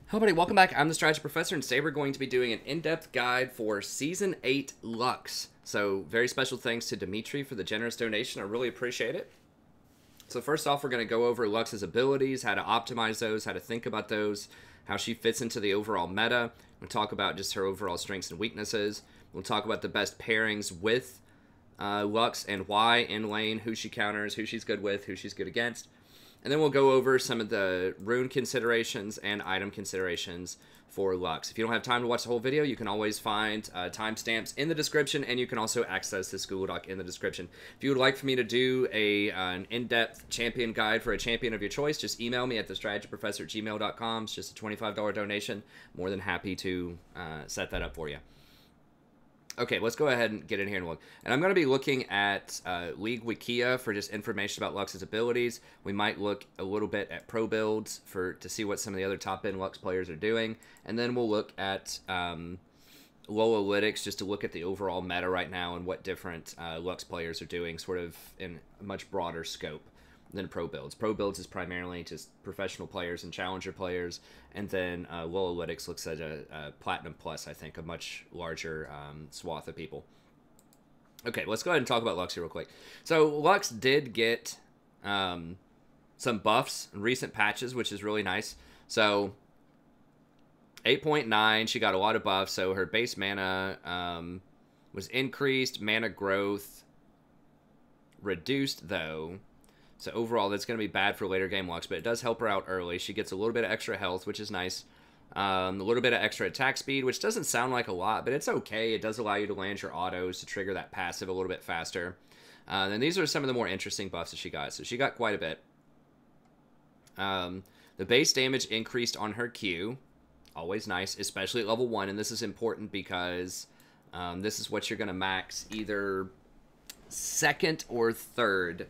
Hello everybody, welcome back. I'm the Strategy Professor, and today we're going to be doing an in-depth guide for Season 8 Lux. So, very special thanks to Dimitri for the generous donation. I really appreciate it. So first off, we're going to go over Lux's abilities, how to optimize those, how to think about those, how she fits into the overall meta. We'll talk about just her overall strengths and weaknesses. We'll talk about the best pairings with Lux and why in lane, who she counters, who she's good with, who she's good against. And then we'll go over some of the rune considerations and item considerations for Lux. If you don't have time to watch the whole video, you can always find timestamps in the description, and you can also access this Google Doc in the description. If you would like for me to do an in-depth champion guide for a champion of your choice, just email me at thestrategyprofessor@gmail.com. It's just a $25 donation. More than happy to set that up for you. Okay, let's go ahead and get in here and look. And I'm going to be looking at League Wikia for just information about Lux's abilities. We might look a little bit at pro builds to see what some of the other top-end Lux players are doing. And then we'll look at Lolalytics just to look at the overall meta right now and what different Lux players are doing sort of in a much broader scope than pro builds. Pro builds is primarily just professional players and challenger players, and then Lolalytics looks at a Platinum Plus, I think, a much larger swath of people. Okay, let's go ahead and talk about Lux here real quick. So Lux did get some buffs in recent patches, which is really nice. So 8.9, she got a lot of buffs, so her base mana was increased, mana growth reduced, though. So overall, that's going to be bad for later game Lux, but it does help her out early. She gets a little bit of extra health, which is nice. A little bit of extra attack speed, which doesn't sound like a lot, but it's okay. It does allow you to land your autos to trigger that passive a little bit faster. And these are some of the more interesting buffs that she got. So she got quite a bit. The base damage increased on her Q. Always nice, especially at level 1. And this is important because this is what you're going to max either second or third,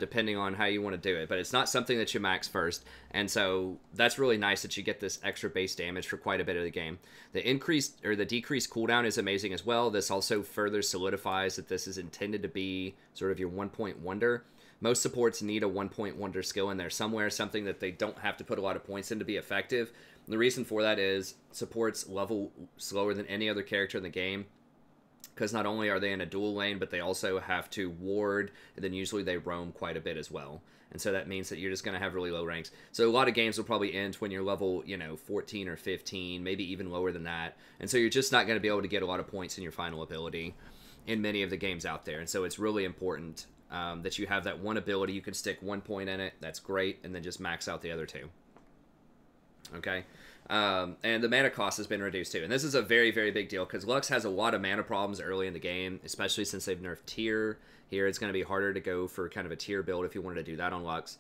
depending on how you want to do it, but it's not something that you max first, and so that's really nice that you get this extra base damage for quite a bit of the game. The increased or the decreased cooldown is amazing as well. This also further solidifies that this is intended to be sort of your 1-point wonder. Most supports need a 1-point wonder skill in there somewhere, something that they don't have to put a lot of points in to be effective. And the reason for that is supports level slower than any other character in the game, because not only are they in a dual lane, but they also have to ward, and then usually they roam quite a bit as well. And so that means that you're just going to have really low ranks. So a lot of games will probably end when you're level, 14 or 15, maybe even lower than that. And so you're just not going to be able to get a lot of points in your final ability in many of the games out there. And so it's really important that you have that one ability. You can stick 1 point in it. That's great. And then just max out the other two. Okay. And the mana cost has been reduced too. And this is a very, very big deal because Lux has a lot of mana problems early in the game, especially since they've nerfed tier. Here it's going to be harder to go for kind of a tier build if you wanted to do that on Lux.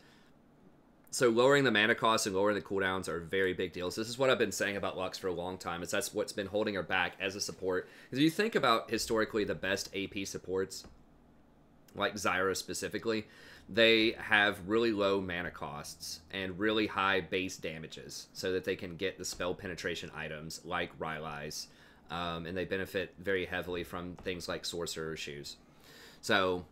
So lowering the mana costs and lowering the cooldowns are very big deals. This is what I've been saying about Lux for a long time. That's what's been holding her back as a support. Because if you think about historically the best AP supports, like Zyra specifically, they have really low mana costs and really high base damages so that they can get the spell penetration items like Rylai's, and they benefit very heavily from things like Sorcerer's Shoes. So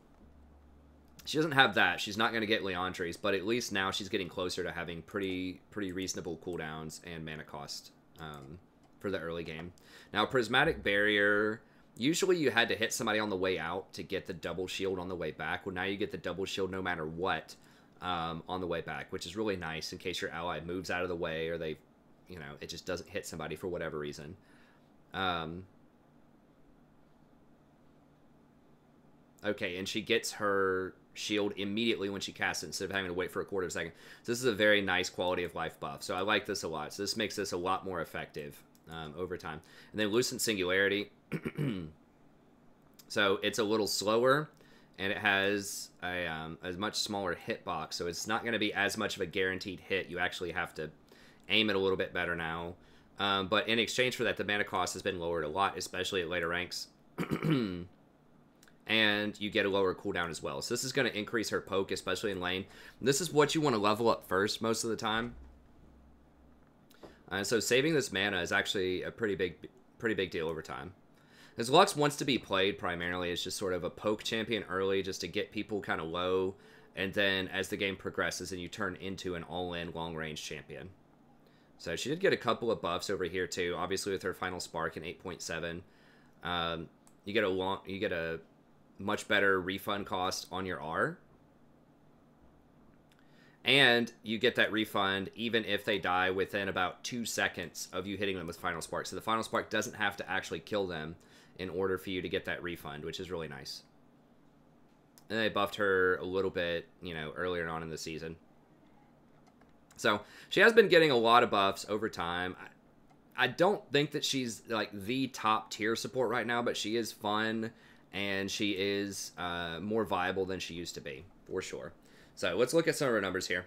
she doesn't have that. She's not going to get Leandri's, but at least now she's getting closer to having pretty reasonable cooldowns and mana cost for the early game. Now, Prismatic Barrier, usually you had to hit somebody on the way out to get the double shield on the way back. Well, now you get the double shield no matter what on the way back, which is really nice in case your ally moves out of the way or they, it just doesn't hit somebody for whatever reason. Okay, and she gets her shield immediately when she casts it instead of having to wait for a quarter of a second. So this is a very nice quality of life buff. So I like this a lot. So this makes this a lot more effective over time. And then Lucent Singularity. So it's a little slower, and it has a much smaller hitbox, so it's not going to be as much of a guaranteed hit. You actually have to aim it a little bit better now. But in exchange for that, the mana cost has been lowered a lot, especially at later ranks. And you get a lower cooldown as well. So this is going to increase her poke, especially in lane. This is what you want to level up first most of the time. So saving this mana is actually a pretty big deal over time. Because Lux wants to be played primarily as just sort of a poke champion early, just to get people kind of low, and then as the game progresses and you turn into an all-in long-range champion. So she did get a couple of buffs over here too. Obviously with her final spark in 8.7, you get a much better refund cost on your R, and you get that refund even if they die within about 2 seconds of you hitting them with final spark. So the final spark doesn't have to actually kill them in order for you to get that refund, which is really nice. And they buffed her a little bit, you know, earlier on in the season. So she has been getting a lot of buffs over time. I don't think that she's like the top tier support right now, but she is fun and she is more viable than she used to be, for sure. So let's look at some of her numbers here.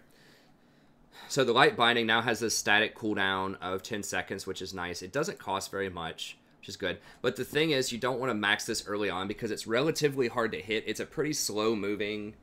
So the light binding now has this static cooldown of 10 seconds, which is nice. It doesn't cost very much, which is good. But the thing is, you don't want to max this early on because it's relatively hard to hit. It's a pretty slow moving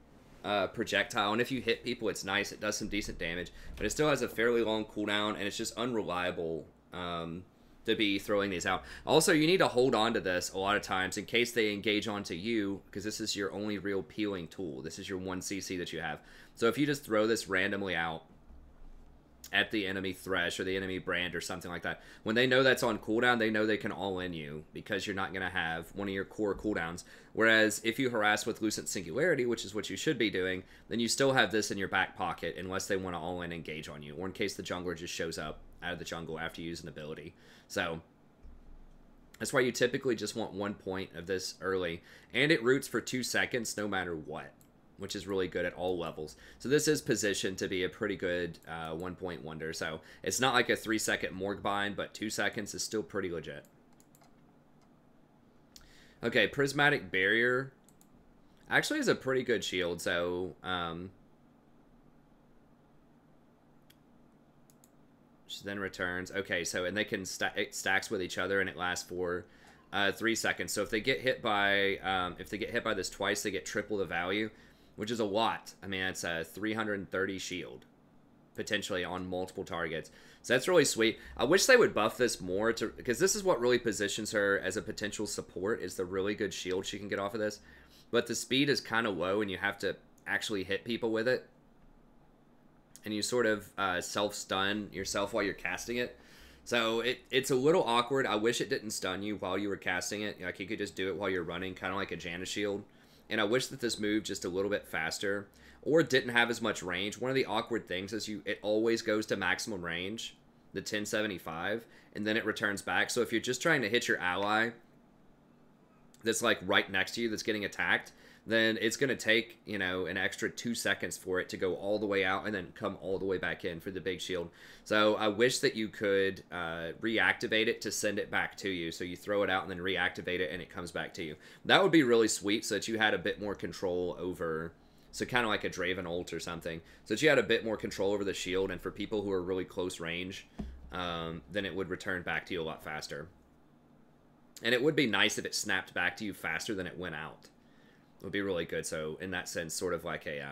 projectile, and if you hit people, it's nice. It does some decent damage, but it still has a fairly long cooldown, and it's just unreliable to be throwing these out. Also, you need to hold on to this a lot of times in case they engage onto you, because this is your only real peeling tool. This is your 1 CC that you have. So if you just throw this randomly out at the enemy Thresh or the enemy Brand or something like that, when they know that's on cooldown, they know they can all-in you because you're not going to have one of your core cooldowns. Whereas if you harass with Lucent Singularity, which is what you should be doing, then you still have this in your back pocket unless they want to all-in engage on you, or in case the jungler just shows up out of the jungle after you use an ability. So that's why you typically just want 1 point of this early, and it roots for 2 seconds no matter what, which is really good at all levels. So this is positioned to be a pretty good 1 point wonder. So it's not like a 3 second morgue bind, but 2 seconds is still pretty legit. Okay, Prismatic Barrier actually is a pretty good shield. So she then returns. Okay, so and they can it stacks with each other, and it lasts for 3 seconds. So if they get hit by this twice, they get triple the value, which is a lot. I mean, it's a 330 shield, potentially on multiple targets. So that's really sweet. I wish they would buff this more, because this is what really positions her as a potential support, is the really good shield she can get off of this. But the speed is kind of low, and you have to actually hit people with it. And you sort of self-stun yourself while you're casting it. So it's a little awkward. I wish it didn't stun you while you were casting it. Like, you could just do it while you're running, kind of like a Janna shield. And I wish that this moved just a little bit faster, or didn't have as much range. One of the awkward things is it always goes to maximum range, the 1075, and then it returns back. So if you're just trying to hit your ally that's like right next to you that's getting attacked, then it's going to take, you know, an extra 2 seconds for it to go all the way out and then come all the way back in for the big shield. So I wish that you could reactivate it to send it back to you. So you throw it out and then reactivate it and it comes back to you. That would be really sweet, so that you had a bit more control over, so kind of like a Draven ult or something, so that you had a bit more control over the shield, and for people who are really close range, then it would return back to you a lot faster. And it would be nice if it snapped back to you faster than it went out. It would be really good. So in that sense, sort of like a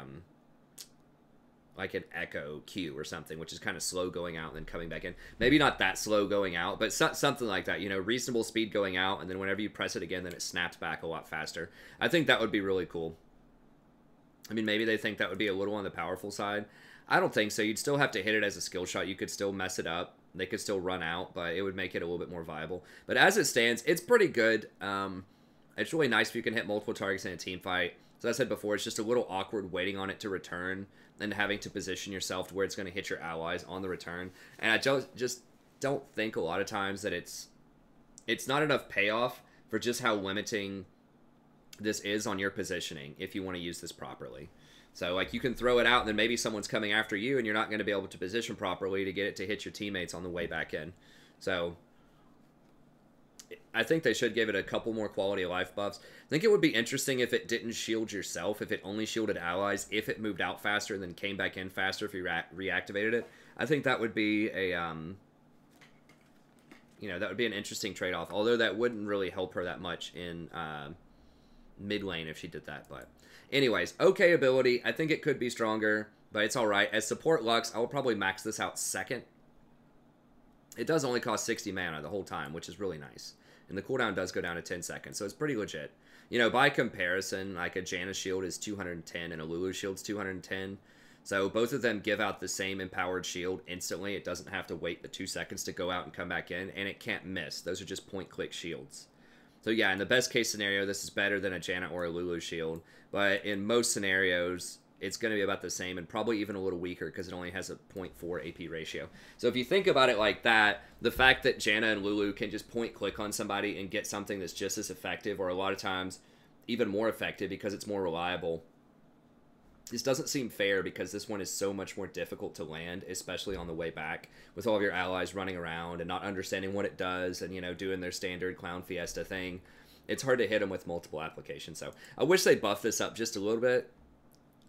like an Echo Q or something, which is kind of slow going out and then coming back in. Maybe not that slow going out, but something like that. You know, reasonable speed going out, and then whenever you press it again, then it snaps back a lot faster. I think that would be really cool. I mean, maybe they think that would be a little on the powerful side. I don't think so. You'd still have to hit it as a skill shot. You could still mess it up. They could still run out, but it would make it a little bit more viable. But as it stands, it's pretty good. It's really nice if you can hit multiple targets in a team fight. So as I said before, it's just a little awkward waiting on it to return and having to position yourself to where it's going to hit your allies on the return. And I just don't think a lot of times that it's not enough payoff for just how limiting this is on your positioning if you want to use this properly. So, like, you can throw it out, and then maybe someone's coming after you, and you're not going to be able to position properly to get it to hit your teammates on the way back in. So, I think they should give it a couple more quality of life buffs. I think it would be interesting if it didn't shield yourself, if it only shielded allies, if it moved out faster and then came back in faster if you reactivated it. I think that would be a, you know, that would be an interesting trade-off, although that wouldn't really help her that much in mid lane if she did that. But anyways, okay ability. I think it could be stronger, but it's all right. As support Lux, I will probably max this out second. It does only cost 60 mana the whole time, which is really nice. And the cooldown does go down to 10 seconds, so it's pretty legit. You know, by comparison, like a Janna shield is 210 and a Lulu shield's 210. So both of them give out the same empowered shield instantly. It doesn't have to wait the 2 seconds to go out and come back in, and it can't miss. Those are just point-click shields. So yeah, in the best case scenario, this is better than a Janet or a Lulu shield, but in most scenarios, it's going to be about the same and probably even a little weaker because it only has a 0.4 AP ratio. So if you think about it like that, the fact that Janna and Lulu can just point-click on somebody and get something that's just as effective, or a lot of times even more effective because it's more reliable, this doesn't seem fair because this one is so much more difficult to land, especially on the way back, with all of your allies running around and not understanding what it does and, you know, doing their standard Clown Fiesta thing. It's hard to hit them with multiple applications. So I wish they buffed this up just a little bit.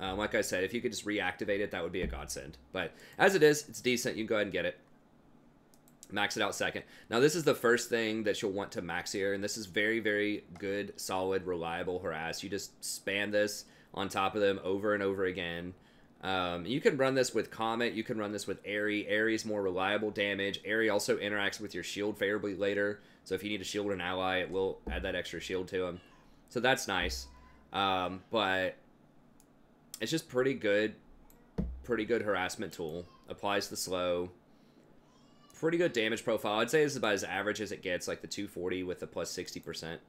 Like I said, if you could just reactivate it, that would be a godsend. But as it is, it's decent. You can go ahead and get it. Max it out second. Now, this is the first thing that you'll want to max here, and this is very, very good, solid, reliable harass. You just spam this on top of them over and over again. You can run this with Comet. You can run this with Airy. Airy's more reliable damage. Airy also interacts with your shield favorably later. So if you need to shield an ally, it will add that extra shield to him. So that's nice. But it's just pretty good harassment tool. Applies the slow. Pretty good damage profile. I'd say this is about as average as it gets, like the 240 with the plus 60%.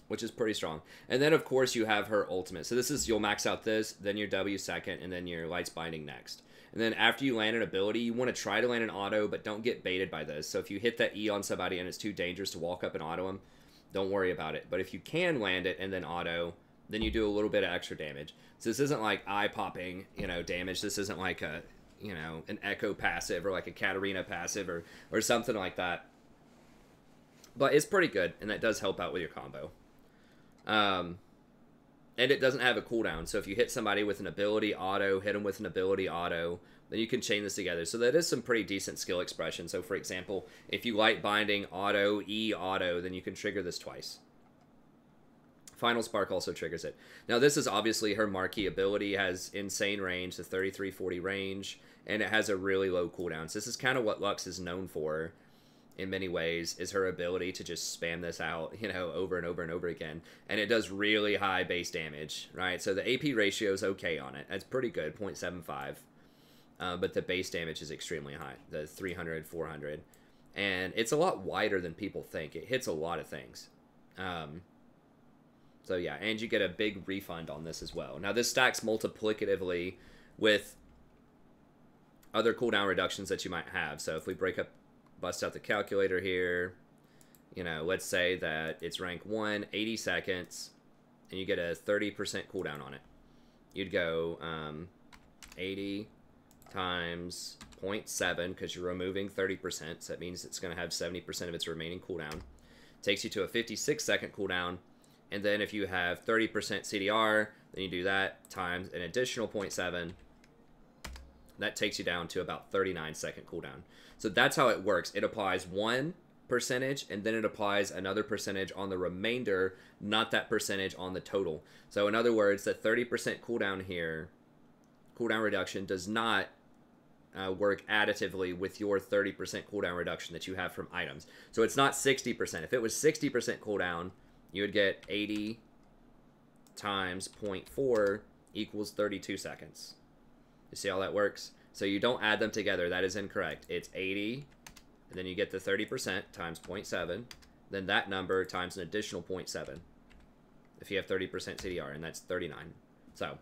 Which is pretty strong. And then, of course, you have her ultimate. So this is, you'll max out this, then your W second, and then your Lights Binding next. And then after you land an ability, you want to try to land an auto, but don't get baited by this. So if you hit that E on somebody and it's too dangerous to walk up and auto them, don't worry about it. But if you can land it and then auto, then you do a little bit of extra damage. So this isn't like eye-popping, you know, damage. This isn't like a, you know, an Echo passive or like a Katarina passive or something like that. But it's pretty good, and that does help out with your combo. And it doesn't have a cooldown, so if you hit somebody with an ability auto, hit them with an ability auto, then you can chain this together. So that is some pretty decent skill expression. So for example, if you Light Binding auto, E auto, then you can trigger this twice. Final Spark also triggers it. Now this is obviously her marquee ability, has insane range, the 3340 range, and it has a really low cooldown. So this is kind of what Lux is known for in many ways, is her ability to just spam this out, you know, over and over and over again. And it does really high base damage, right? So the AP ratio is okay on it. That's pretty good, 0.75. But the base damage is extremely high, the 300, 400. And it's a lot wider than people think. It hits a lot of things. So yeah, and you get a big refund on this as well. Now this stacks multiplicatively with other cooldown reductions that you might have. So if we bust out the calculator here, you know, let's say that it's rank 1, 80 seconds, and you get a 30% cooldown on it. You'd go 80 times 0.7, because you're removing 30%, so that means it's going to have 70% of its remaining cooldown. Takes you to a 56-second cooldown, and then if you have 30% CDR, then you do that times an additional 0.7. That takes you down to about 39-second cooldown. So that's how it works. It applies 1% and then it applies another percentage on the remainder, not that percentage on the total. So in other words, the 30% cooldown here, cooldown reduction, does not work additively with your 30% cooldown reduction that you have from items. So it's not 60%. If it was 60% cooldown, you would get 80 times 0.4 equals 32 seconds. You see how that works? So you don't add them together. That is incorrect. It's 80, and then you get the 30% times 0.7, then that number times an additional 0.7 if you have 30% CDR, and that's 39. So,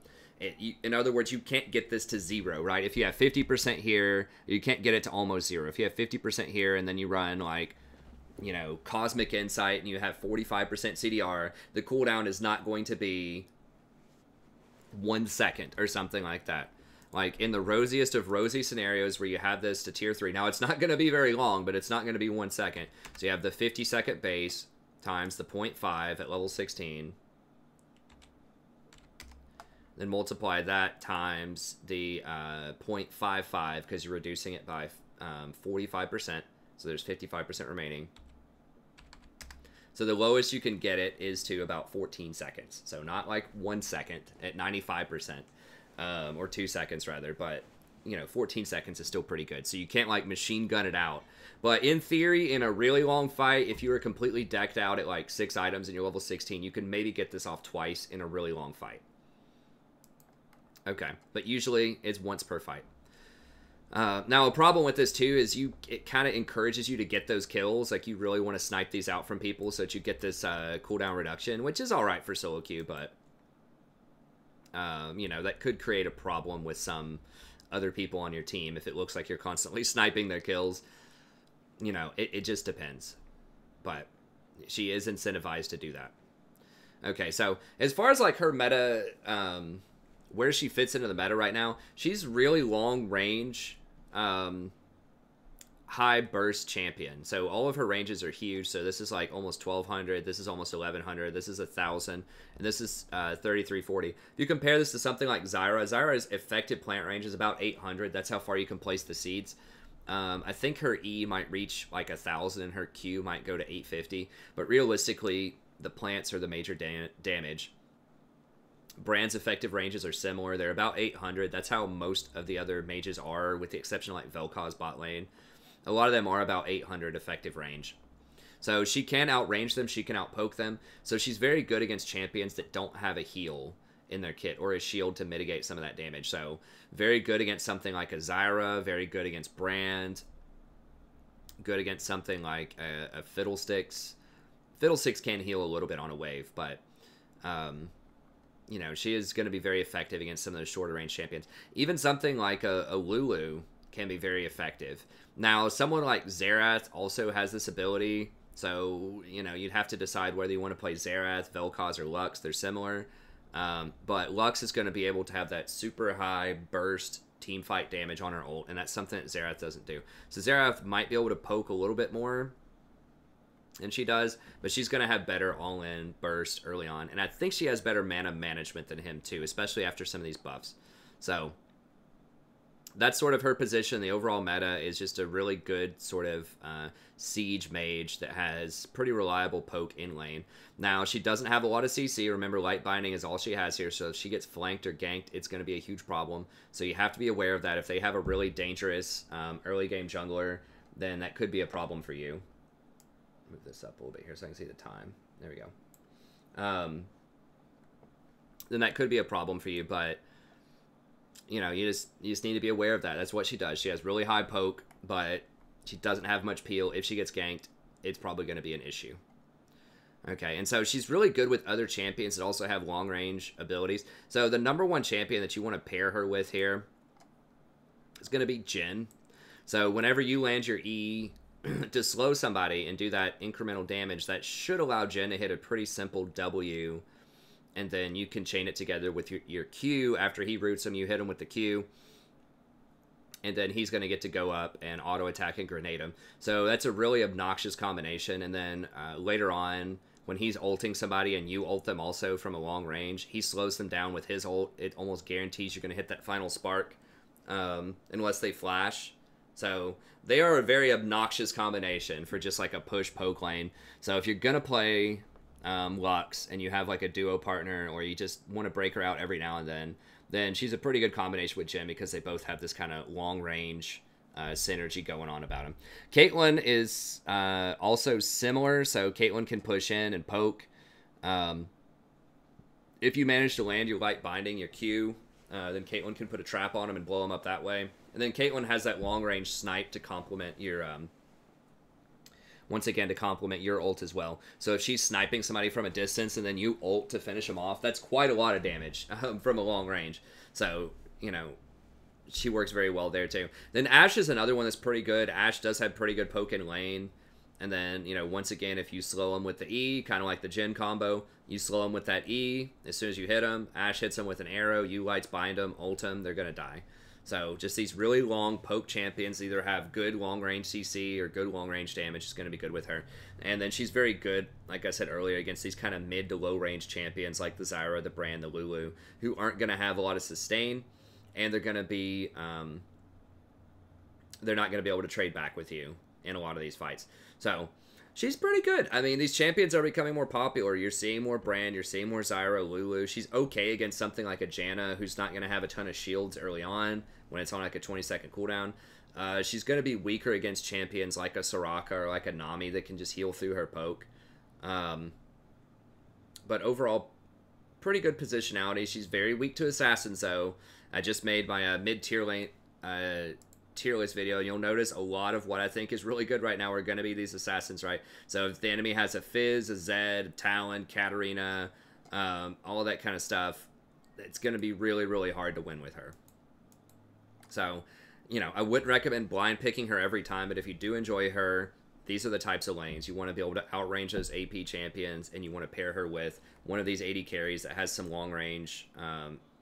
in other words, you can't get this to 0, right? If you have 50% here, you can't get it to almost 0. If you have 50% here, and then you run, like, you know, Cosmic Insight, and you have 45% CDR, the cooldown is not going to be 1 second or something like that. Like, in the rosiest of rosy scenarios where you have this to tier 3. Now, it's not going to be very long, but it's not going to be 1 second. So you have the 50-second base times the 0.5 at level 16. Then multiply that times the 0.55, because you're reducing it by 45%. So there's 55% remaining. So the lowest you can get it is to about 14 seconds. So not like 1 second at 95%. Or 2 seconds rather, but you know, 14 seconds is still pretty good. So you can't like machine gun it out. But in theory, in a really long fight, if you were completely decked out at like 6 items and you're level 16, you can maybe get this off twice in a really long fight. Okay, but usually it's once per fight. Now, a problem with this, too, is it kind of encourages you to get those kills. Like, you really want to snipe these out from people so that you get this cooldown reduction, which is alright for solo queue, but, you know, that could create a problem with some other people on your team if it looks like you're constantly sniping their kills. You know, it just depends. But she is incentivized to do that. Okay, so as far as, like, her meta, where she fits into the meta right now, she's really long range, high burst champion. So all of her ranges are huge. So this is like almost 1200. This is almost 1100. This is 1000. And this is 3340. If you compare this to something like Zyra's effective plant range is about 800. That's how far you can place the seeds. I think her E might reach like 1000 and her Q might go to 850. But realistically, the plants are the major damage. Brand's effective ranges are similar. They're about 800. That's how most of the other mages are, with the exception of like Vel'Koz's bot lane. A lot of them are about 800 effective range. So she can outrange them. She can outpoke them. So she's very good against champions that don't have a heal in their kit or a shield to mitigate some of that damage. So very good against something like a Zyra. Very good against Brand. Good against something like a Fiddlesticks. Fiddlesticks can heal a little bit on a wave, but... you know, she is going to be very effective against some of those shorter range champions. Even something like a Lulu can be very effective. Now, someone like Xerath also has this ability. So, you know, you'd have to decide whether you want to play Xerath, Vel'Koz, or Lux. They're similar. But Lux is going to be able to have that super high burst team fight damage on her ult. And that's something that Xerath doesn't do. So Xerath might be able to poke a little bit more. And she does, but she's going to have better all-in burst early on. And I think she has better mana management than him, too, especially after some of these buffs. So, that's sort of her position. The overall meta is just a really good sort of siege mage that has pretty reliable poke in lane. Now, she doesn't have a lot of CC. Remember, light binding is all she has here, so if she gets flanked or ganked, it's going to be a huge problem. So you have to be aware of that. If they have a really dangerous early-game jungler, then that could be a problem for you. Move this up a little bit here so I can see the time. There we go. Then that could be a problem for you, but you know, you just need to be aware of that. That's what she does. She has really high poke, but she doesn't have much peel. If she gets ganked, it's probably going to be an issue. Okay, and so she's really good with other champions that also have long range abilities. So the #1 champion that you want to pair her with here is going to be Jhin. So whenever you land your E to slow somebody and do that incremental damage, that should allow Jhin to hit a pretty simple W, and then you can chain it together with your Q. After he roots him, you hit him with the Q, and then he's going to get to go up and auto attack and grenade him. So that's a really obnoxious combination. And then later on, when he's ulting somebody and you ult them also from a long range, he slows them down with his ult. It almost guarantees you're going to hit that final spark unless they flash. So they are a very obnoxious combination for just like a push poke lane. So if you're going to play Lux and you have like a duo partner, or you just want to break her out every now and then she's a pretty good combination with Jhin because they both have this kind of long range synergy going on about them. Caitlyn is also similar. So Caitlyn can push in and poke. If you manage to land your light binding, your Q, then Caitlyn can put a trap on him and blow him up that way. And then Caitlyn has that long-range snipe to complement your, once again, to complement your ult as well. So if she's sniping somebody from a distance and then you ult to finish them off, that's quite a lot of damage from a long range. So, you know, she works very well there too. Then Ashe is another one that's pretty good. Ashe does have pretty good poke in lane. And then, you know, once again, if you slow them with the E, kind of like the Jhin combo, you slow them with that E. As soon as you hit them, Ashe hits them with an arrow, you lights bind them, ult them, they're going to die. So just these really long poke champions either have good long-range CC or good long-range damage is going to be good with her. And then she's very good, like I said earlier, against these kind of mid to low-range champions like the Zyra, the Brand, the Lulu, who aren't going to have a lot of sustain, and they're going to be, they're not going to be able to trade back with you in a lot of these fights. So she's pretty good. I mean, these champions are becoming more popular. You're seeing more Brand, you're seeing more Zyra, Lulu. She's okay against something like a Janna, who's not going to have a ton of shields early on when it's on like a 20-second cooldown. She's going to be weaker against champions like a Soraka or like a Nami that can just heal through her poke. But overall, pretty good positionality. She's very weak to assassins, though. I just made my mid-tier lane tier list video, and you'll notice a lot of what I think is really good right now are going to be these assassins, right? So if the enemy has a Fizz, a Zed, Talon, Katarina, all of that kind of stuff, it's going to be really, really hard to win with her. So, you know, I wouldn't recommend blind picking her every time, but if you do enjoy her, these are the types of lanes. You want to be able to outrange those AP champions, and you want to pair her with one of these 80 carries that has some long range,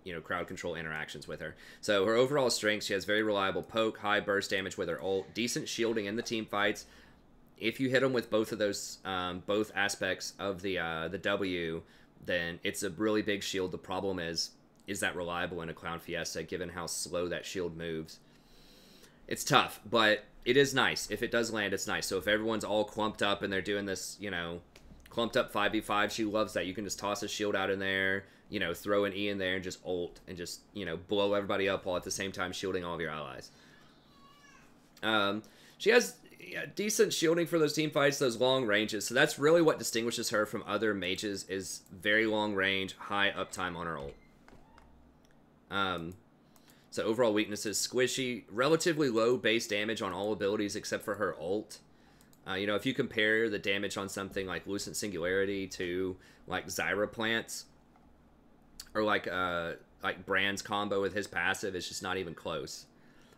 you know, crowd control interactions with her. So her overall strength, she has very reliable poke, high burst damage with her ult, decent shielding in the team fights. If you hit them with both of those, both aspects of the W, then it's a really big shield. The problem is that reliable in a Clown Fiesta, given how slow that shield moves? It's tough, but it is nice. If it does land, it's nice. So if everyone's all clumped up and they're doing this, you know, clumped up 5v5, she loves that. You can just toss a shield out in there, you know, throw an E in there and just ult and just, you know, blow everybody up while at the same time shielding all of your allies. She has decent shielding for those team fights, those long ranges. So that's really what distinguishes her from other mages, is very long range, high uptime on her ult. So overall weaknesses, squishy, relatively low base damage on all abilities except for her ult. You know, if you compare the damage on something like Lucent Singularity to like Zyra Plants, or like Brand's combo with his passive, it's just not even close.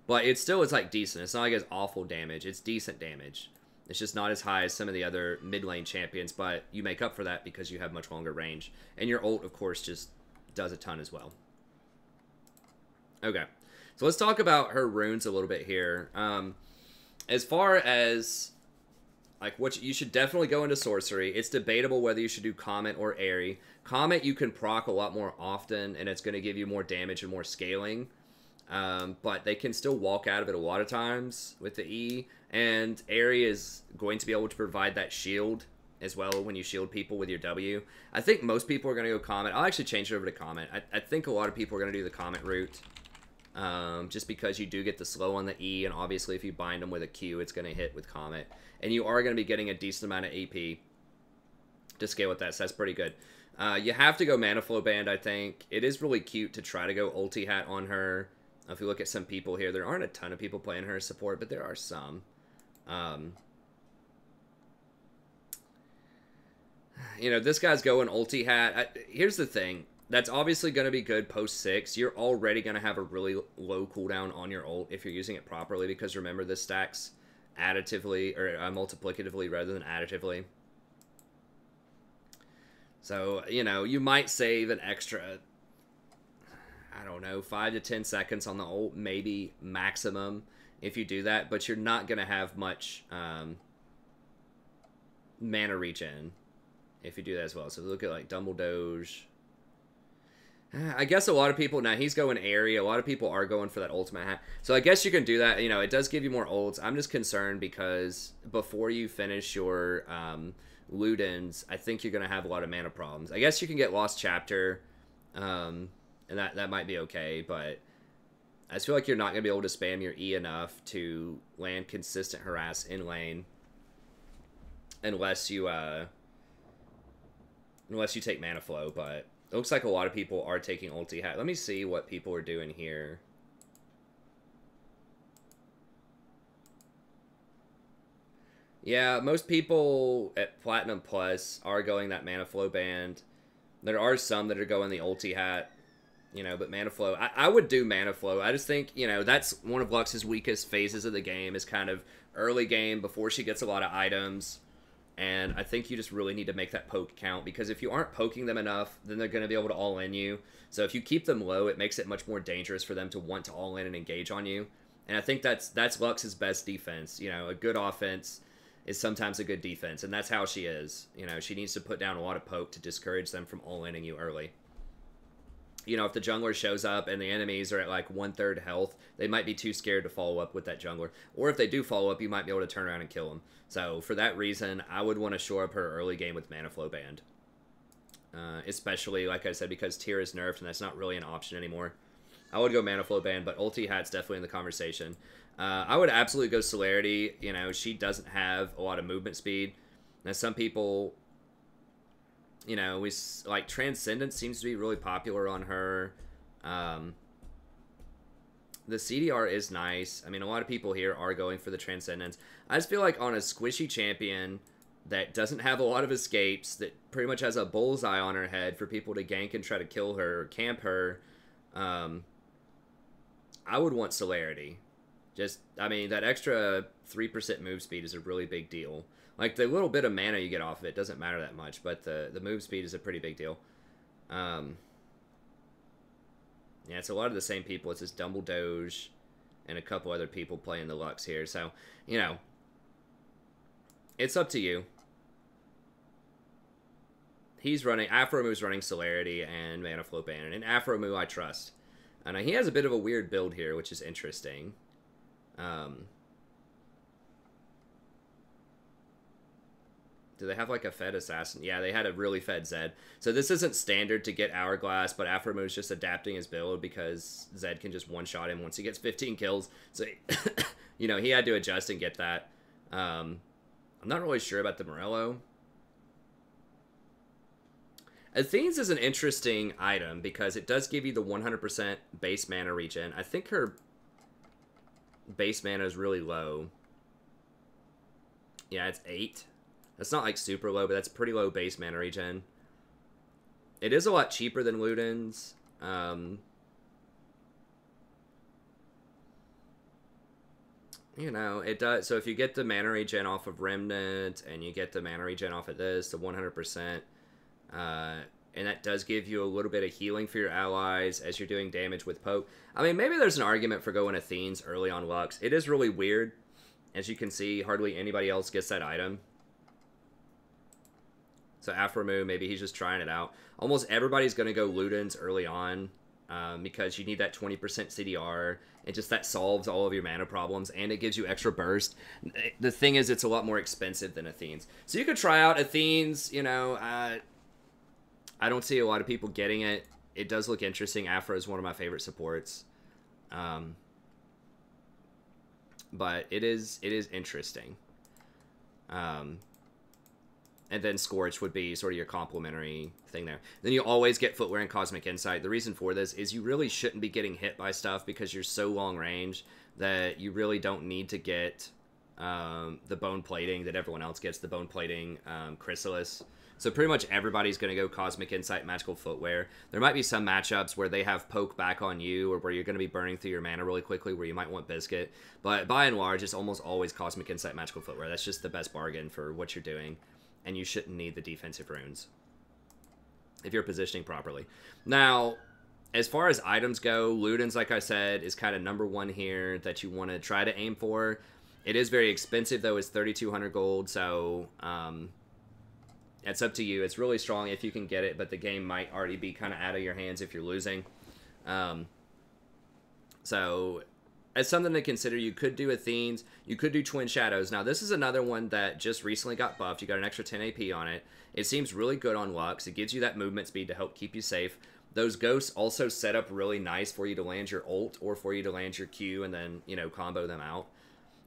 But it still is like decent. It's not like it's awful damage. It's decent damage. It's just not as high as some of the other mid lane champions, but you make up for that because you have much longer range. And your ult, of course, just does a ton as well. Okay, so let's talk about her runes a little bit here. As far as like what you should definitely go into sorcery. It's debatable whether you should do Comet or Airy. Comet you can proc a lot more often, and it's going to give you more damage and more scaling. But they can still walk out of it a lot of times with the E. And Airy is going to be able to provide that shield as well when you shield people with your W. I think most people are going to go Comet. I'll actually change it over to Comet. I think a lot of people are going to do the Comet route. Just because you do get the slow on the E, and obviously if you bind them with a Q, it's going to hit with Comet. And you are going to be getting a decent amount of AP to scale with that, so that's pretty good. You have to go Mana Flow Band, I think. It is really cute to try to go Ulti Hat on her. If you look at some people here, there aren't a ton of people playing her as support, but there are some. You know, this guy's going Ulti Hat. Here's the thing. That's obviously going to be good post 6. You're already going to have a really low cooldown on your ult if you're using it properly, because remember, this stacks additively, or multiplicatively rather than additively. So, you know, you might save an extra, I don't know, 5 to 10 seconds on the ult, maybe maximum, if you do that, but you're not going to have much mana regen if you do that as well. So look at like Dumbledoge. I guess a lot of people, now he's going Airy, a lot of people are going for that ultimate hat. So I guess you can do that, you know, it does give you more ults. I'm just concerned because before you finish your Ludens, I think you're going to have a lot of mana problems. I guess you can get Lost Chapter, and that might be okay, but I just feel like you're not going to be able to spam your E enough to land consistent harass in lane unless you take Mana Flow, but it looks like a lot of people are taking Ulti Hat. Let me see what people are doing here. Yeah, most people at Platinum Plus are going that Mana Flow Band. There are some that are going the Ulti Hat, you know, but Mana Flow, I would do Mana Flow. I just think, you know, that's one of Lux's weakest phases of the game, is kind of early game before she gets a lot of items. And I think you just really need to make that poke count, because if you aren't poking them enough, then they're going to be able to all-in you. So if you keep them low, it makes it much more dangerous for them to want to all-in and engage on you. And I think that's Lux's best defense. You know, a good offense is sometimes a good defense, and that's how she is. You know, she needs to put down a lot of poke to discourage them from all-inning you early. You know, if the jungler shows up and the enemies are at like 1/3 health, they might be too scared to follow up with that jungler. Or if they do follow up, you might be able to turn around and kill them. So for that reason, I would want to shore up her early game with Mana Flow Band. Especially, like I said, because tier is nerfed and that's not really an option anymore. I would go Mana Flow Band, but Ulti Hat's definitely in the conversation. I would absolutely go Celerity. You know, she doesn't have a lot of movement speed. Now, some people, you know, like Transcendence seems to be really popular on her. The CDR is nice. I mean, a lot of people here are going for the Transcendence. I just feel like on a squishy champion that doesn't have a lot of escapes, that pretty much has a bullseye on her head for people to gank and try to kill her or camp her, I would want Celerity. Just, I mean, that extra 3% move speed is a really big deal. Like, the little bit of mana you get off of it doesn't matter that much, but the move speed is a pretty big deal. Yeah, it's a lot of the same people. It's just Dumble Doge and a couple other people playing the Lux here. So, you know, it's up to you. He's running, Afromu's running Celerity and Mana Flow Bannon. And Afromu I trust. And he has a bit of a weird build here, which is interesting. Do they have like a fed assassin? Yeah, they had a really fed Zed. So this isn't standard to get Hourglass, but Afromu's just adapting his build because Zed can just one-shot him once he gets 15 kills. So, you know, he had to adjust and get that. I'm not really sure about the Morello. Athene's is an interesting item because it does give you the 100% base mana regen. I think her base mana is really low. Yeah, it's 8. That's not like super low, but that's pretty low base mana regen. It is a lot cheaper than Luden's. You know, it does. So if you get the mana regen off of Remnant and you get the mana regen off of this, the 100%, and that does give you a little bit of healing for your allies as you're doing damage with Poke. I mean, maybe there's an argument for going Athene's early on Lux. It is really weird. As you can see, hardly anybody else gets that item. So Afromu, maybe he's just trying it out. Almost everybody's going to go Luden's early on because you need that 20% CDR. And just that solves all of your mana problems, and it gives you extra burst. The thing is, it's a lot more expensive than Athene's. So you could try out Athene's, you know. I don't see a lot of people getting it. It does look interesting. Afro is one of my favorite supports. But it is interesting. And then Scorch would be sort of your complementary thing there. Then you always get Footwear and Cosmic Insight. The reason for this is you really shouldn't be getting hit by stuff because you're so long range that you really don't need to get the Bone Plating that everyone else gets, the Bone Plating Chrysalis. So pretty much everybody's going to go Cosmic Insight, Magical Footwear. There might be some matchups where they have Poke back on you or where you're going to be burning through your mana really quickly where you might want Biscuit. But by and large, it's almost always Cosmic Insight, Magical Footwear. That's just the best bargain for what you're doing. And you shouldn't need the defensive runes if you're positioning properly. Now, as far as items go, Luden's, like I said, is kind of #1 here that you want to try to aim for. It is very expensive, though. It's 3,200 gold, so it's up to you. It's really strong if you can get it, but the game might already be kind of out of your hands if you're losing. So as something to consider, you could do Athene's, you could do Twin Shadows. Now, this is another one that just recently got buffed. You got an extra 10 AP on it. It seems really good on Lux. It gives you that movement speed to help keep you safe. Those ghosts also set up really nice for you to land your ult or for you to land your Q and then, you know, combo them out.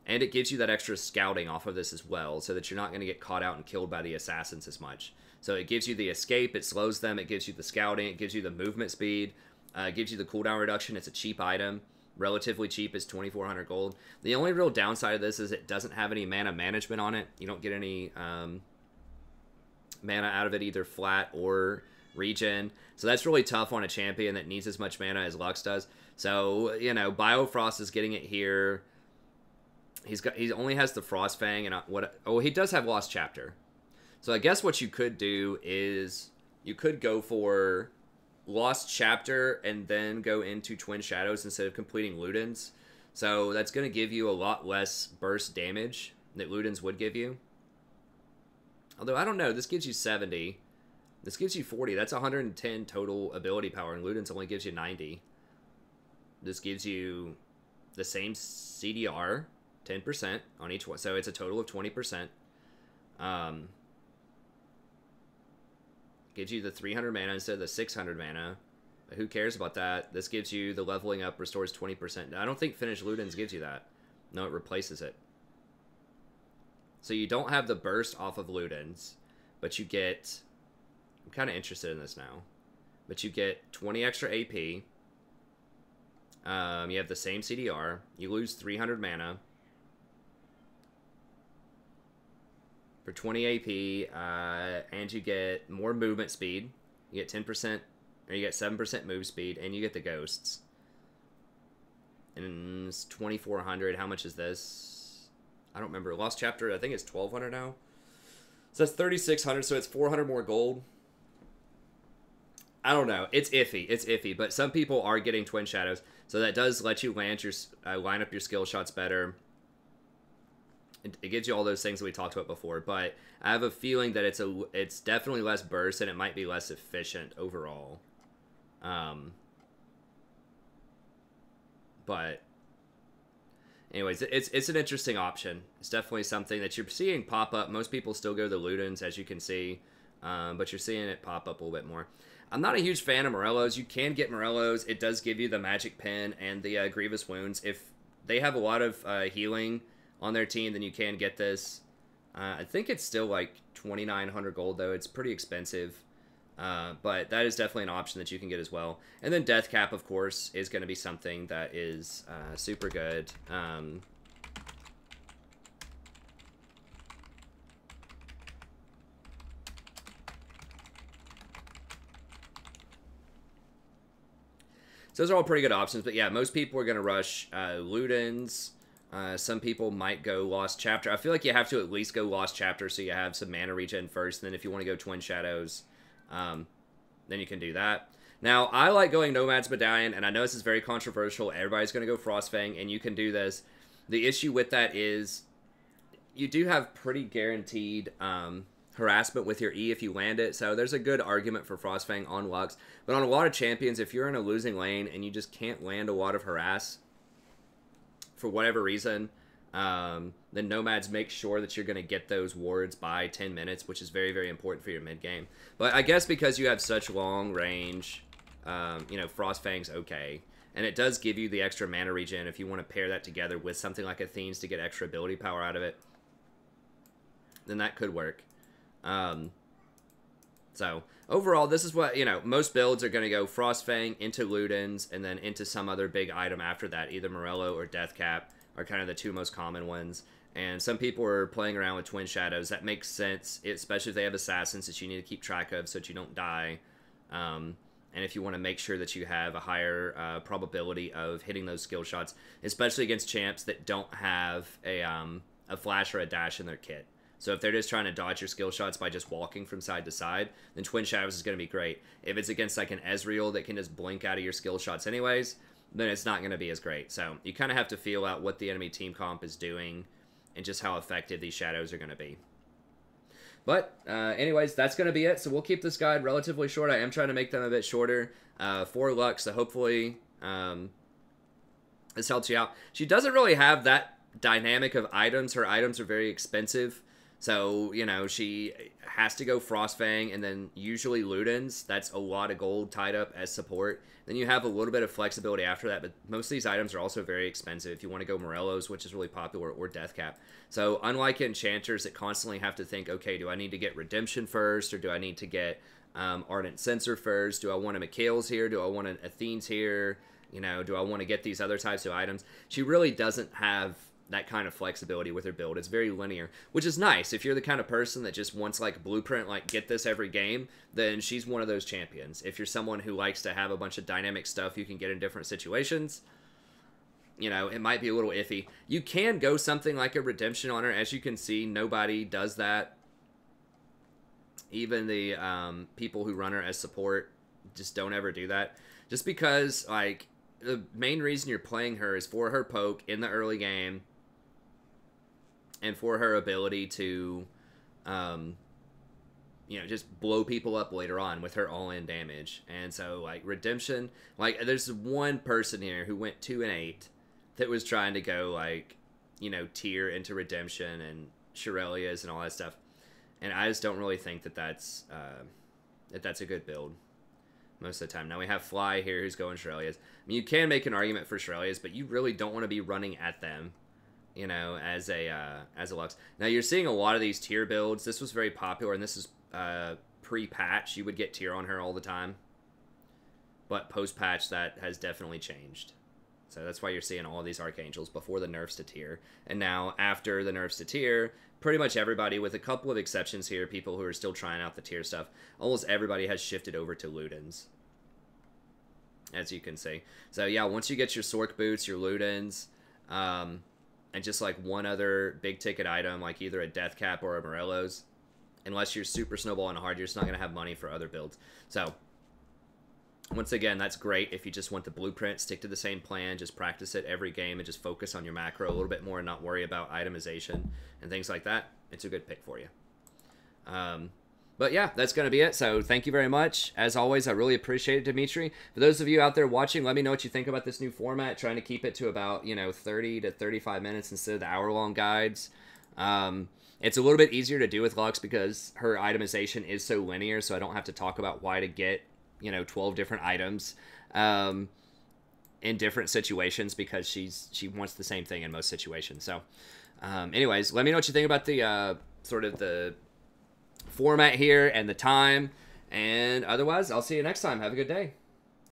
And it gives you that extra scouting off of this as well, so that you're not going to get caught out and killed by the assassins as much. So it gives you the escape, it slows them, it gives you the scouting, it gives you the movement speed, it gives you the cooldown reduction. It's a cheap item. Relatively cheap is 2,400 gold. The only real downside of this is it doesn't have any mana management on it. You don't get any mana out of it, either flat or regen. So that's really tough on a champion that needs as much mana as Lux does. So, you know, Biofrost is getting it here. He only has the Frostfang and he does have Lost Chapter. So I guess what you could do is you could go for Lost Chapter and then go into Twin Shadows instead of completing Luden's. So that's going to give you a lot less burst damage that Luden's would give you. Although, I don't know. This gives you 70. This gives you 40. That's 110 total ability power, and Luden's only gives you 90. This gives you the same CDR, 10% on each one. So it's a total of 20%. Gives you the 300 mana instead of the 600 mana. But who cares about that? This gives you the leveling up, restores 20%. I don't think Finished Luden's gives you that. No, it replaces it. So you don't have the burst off of Luden's, but you get... I'm kind of interested in this now. But you get 20 extra AP. You have the same CDR. You lose 300 mana. For 20 AP, and you get more movement speed. You get 10%, or you get 7% move speed, and you get the ghosts. And it's 2,400. How much is this? I don't remember. Lost Chapter, I think it's 1,200 now. So that's 3,600, so it's 400 more gold. I don't know. It's iffy. It's iffy, but some people are getting Twin Shadows, so that does let you line up your skill shots better. It gives you all those things that we talked about before, but I have a feeling that it's definitely less burst and it might be less efficient overall. But anyways, it's an interesting option. It's definitely something that you're seeing pop up. Most people still go the Ludens, as you can see, but you're seeing it pop up a little bit more. I'm not a huge fan of Morellos. You can get Morellos. It does give you the Magic Pen and the Grievous Wounds. If they have a lot of healing on their team, then you can get this. I think it's still like 2,900 gold, though. It's pretty expensive. But that is definitely an option that you can get as well. And then Death Cap, of course, is going to be something that is super good. So those are all pretty good options. But yeah, most people are going to rush Ludens. Some people might go Lost Chapter. I feel like you have to at least go Lost Chapter so you have some mana regen first. And then if you want to go Twin Shadows, then you can do that. Now, I like going Nomad's Medallion, and I know this is very controversial. Everybody's going to go Frostfang, and you can do this. The issue with that is you do have pretty guaranteed harassment with your E if you land it, so there's a good argument for Frostfang on Lux. But on a lot of champions, if you're in a losing lane and you just can't land a lot of harass for whatever reason, then Nomads make sure that you're going to get those wards by 10 minutes, which is very, very important for your mid game. But I guess because you have such long range, you know, Frostfang's okay. And it does give you the extra mana regen if you want to pair that together with something like Athene's to get extra ability power out of it. Then that could work. So overall, this is what, you know, most builds are going to go Frostfang into Ludens and then into some other big item after that. Either Morello or Death Cap are kind of the two most common ones. And some people are playing around with Twin Shadows. That makes sense, especially if they have Assassins that you need to keep track of so that you don't die. And if you want to make sure that you have a higher probability of hitting those skill shots, especially against champs that don't have a flash or a dash in their kit. So if they're just trying to dodge your skill shots by just walking from side to side, then Twin Shadows is going to be great. If it's against like an Ezreal that can just blink out of your skill shots anyways, then it's not going to be as great. So you kind of have to feel out what the enemy team comp is doing and just how effective these shadows are going to be. But anyways, that's going to be it. So we'll keep this guide relatively short. I am trying to make them a bit shorter for Lux, so hopefully this helps you out. She doesn't really have that dynamic of items. Her items are very expensive. So, you know, she has to go Frostfang and then usually Ludens. That's a lot of gold tied up as support. Then you have a little bit of flexibility after that, but most of these items are also very expensive. If you want to go Morellos, which is really popular, or Death Cap. So, unlike enchanters that constantly have to think, okay, do I need to get Redemption first, or do I need to get Ardent Censer first? Do I want a Mikhail's here? Do I want an Athene's here? You know, do I want to get these other types of items? She really doesn't have that kind of flexibility with her build. It's very linear, which is nice. If you're the kind of person that just wants like blueprint, like get this every game, then she's one of those champions. If you're someone who likes to have a bunch of dynamic stuff you can get in different situations, you know, it might be a little iffy. You can go something like a Redemption on her. As you can see, nobody does that. Even the people who run her as support just don't ever do that. Just because, like, the main reason you're playing her is for her poke in the early game, and for her ability to, you know, just blow people up later on with her all-in damage. And so, like, Redemption, like, there's one person here who went 2-8 that was trying to go, like, you know, tier into Redemption and Shirelias and all that stuff. And I just don't really think that that's a good build most of the time. Now we have Fly here who's going Shirelias. I mean, you can make an argument for Shirelias, but you really don't want to be running at them, you know, as a Lux. Now you're seeing a lot of these tier builds. This was very popular, and this is pre-patch. You would get tier on her all the time, but post-patch that has definitely changed. So that's why you're seeing all these Archangels before the nerfs to tier. And now, after the nerfs to tier, pretty much everybody, with a couple of exceptions here, people who are still trying out the tier stuff, almost everybody has shifted over to Ludens, as you can see. So yeah, once you get your Sork boots, your Ludens, and just like one other big ticket item, like either a Death Cap or a Morello's, unless you're super snowballing hard, you're just not going to have money for other builds. So once again, that's great if you just want the blueprint, stick to the same plan, just practice it every game and just focus on your macro a little bit more and not worry about itemization and things like that. It's a good pick for you. But yeah, that's going to be it. So thank you very much. As always, I really appreciate it, Dimitri. For those of you out there watching, let me know what you think about this new format, trying to keep it to about, 30 to 35 minutes instead of the hour-long guides. It's a little bit easier to do with Lux because her itemization is so linear, so I don't have to talk about why to get 12 different items in different situations, because she wants the same thing in most situations. So anyways, let me know what you think about the sort of the format here and the time, and otherwise I'll see you next time. Have a good day.